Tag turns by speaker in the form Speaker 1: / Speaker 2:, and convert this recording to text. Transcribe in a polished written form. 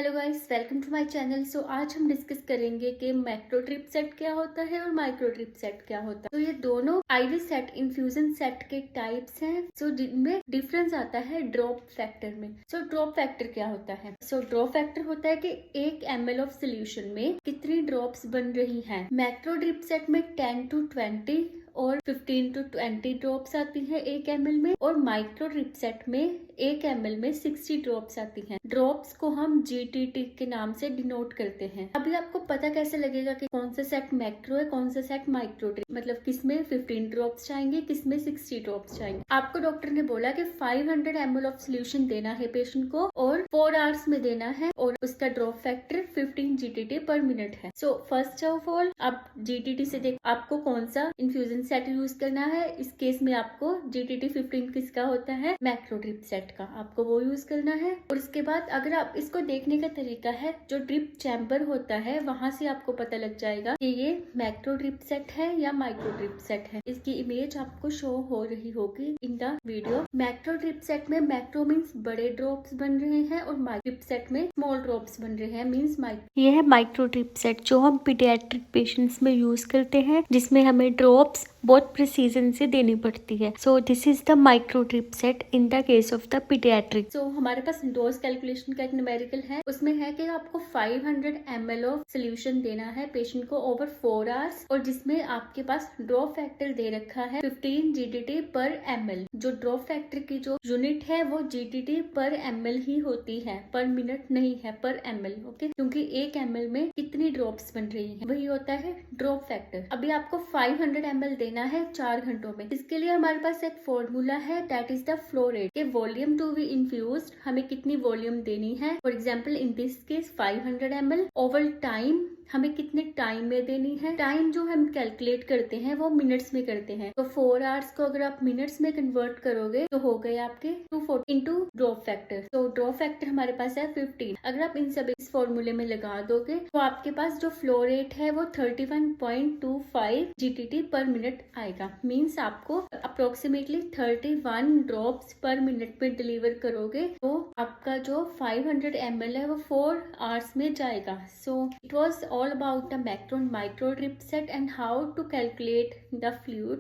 Speaker 1: Hello guys, welcome to my channel. So आज हम discuss करेंगे कि मैक्रो ड्रिप सेट क्या होता है और माइक्रो ड्रिप सेट क्या होता है। तो ये दोनों आईवी सेट इन्फ्यूजन सेट के टाइप्स हैं। सो जिनमें डिफरेंस आता है ड्रॉप फैक्टर में। सो ड्रॉप फैक्टर क्या होता है? सो ड्रॉप फैक्टर होता है कि 1 ml ऑफ सोल्यूशन में कितनी ड्रॉप्स बन रही हैं। मैक्रो ड्रिप सेट में 10 to 20 और 15 to 20 ड्रॉप्स आती हैं 1 ml में, और माइक्रो ड्रिप सेट में 1 ml में 60 ड्रॉप्स आती हैं। ड्रॉप्स को हम GTT के नाम से डिनोट करते हैं। अभी आपको पता कैसे लगेगा कि कौन सा सेट मैक्रो है, कौन सा सेट माइक्रो ड्रिप, मतलब किसमें 15 ड्रॉप्स चाहिए, किसमें 60 ड्रॉप्स चाहिए। आपको डॉक्टर ने बोला कि 500 ml ऑफ सोल्यूशन देना है पेशेंट को और 4 आवर्स में देना है, और उसका ड्रॉप फैक्टर 15 GTT पर मिनट है। सो फर्स्ट ऑफ ऑल आप GTT से देख आपको कौन सा इन्फ्यूजन सेट यूज करना है। इस केस में आपको GTT 15 किसका होता है? मैक्रो ड्रिप सेट का, आपको वो यूज करना है। और इसके बाद अगर आप इसको देखने का तरीका है, जो ड्रिप चैम्बर होता है वहां से आपको पता लग जाएगा कि ये मैक्रो ड्रिप सेट है या माइक्रो ड्रिप सेट है। इसकी इमेज आपको शो हो रही होगी in the video. Macro drip set में मैक्रो मीन्स बड़े ड्रॉप्स बन रहे हैं और माइक्रो ड्रिप सेट में स्मॉल ड्रॉप्स बन रहे हैं मीन्स माइक्रो। ये है माइक्रो ड्रिप सेट जो हम पीडियाट्रिक पेशेंट्स में यूज करते हैं, जिसमें हमें ड्रॉप्स बहुत प्रिसीजन से देनी पड़ती है। So this is the micro drip set in the case of the paediatric. So हमारे पास डोज कैलकुलेशन का एक न्यूमेरिकल है, उसमें है कि आपको 500 ml ऑफ सोल्यूशन देना है पेशेंट को ओवर 4 आवर्स, और जिसमें आपके पास ड्रॉप फैक्टर दे रखा है 15 GTT पर ml। जो ड्रॉप फैक्टर की जो यूनिट है वो GTT पर ml ही होती है, पर मिनट नहीं है, पर ml। ओके, क्योंकि 1 ml में कितनी ड्रॉप्स बन रही है वही होता है ड्रॉप फैक्टर। अभी आपको 500 ml देना है 4 घंटों में। इसके लिए हमारे पास एक फॉर्मूला है, that is the flow rate. के वॉल्यूम टू बी इन्फ्यूज्ड हमें कितनी वॉल्यूम देनी है। For example in this case 500 ml over time हमें कितने टाइम में देनी है। टाइम जो हम कैलकुलेट करते हैं वो मिनट्स में करते हैं, तो 4 आवर्स को अगर आप मिनट्स में कन्वर्ट करोगे तो हो गए आपके 240 इंटू ड्रॉप फैक्टर। तो ड्रॉप फैक्टर हमारे पास है 15। अगर आप इन सभी इस फॉर्मूले में लगा दोगे तो आपके पास जो फ्लो रेट है वो 31.25 GTT पर मिनट आएगा। मीन्स आपको अप्रोक्सीमेटली 31 ड्रॉप्स पर मिनट में डिलीवर करोगे तो आपका जो 500 ml है वो 4 आवर्स में जाएगा। So it was all about the macro and micro drip set and how to calculate the fluid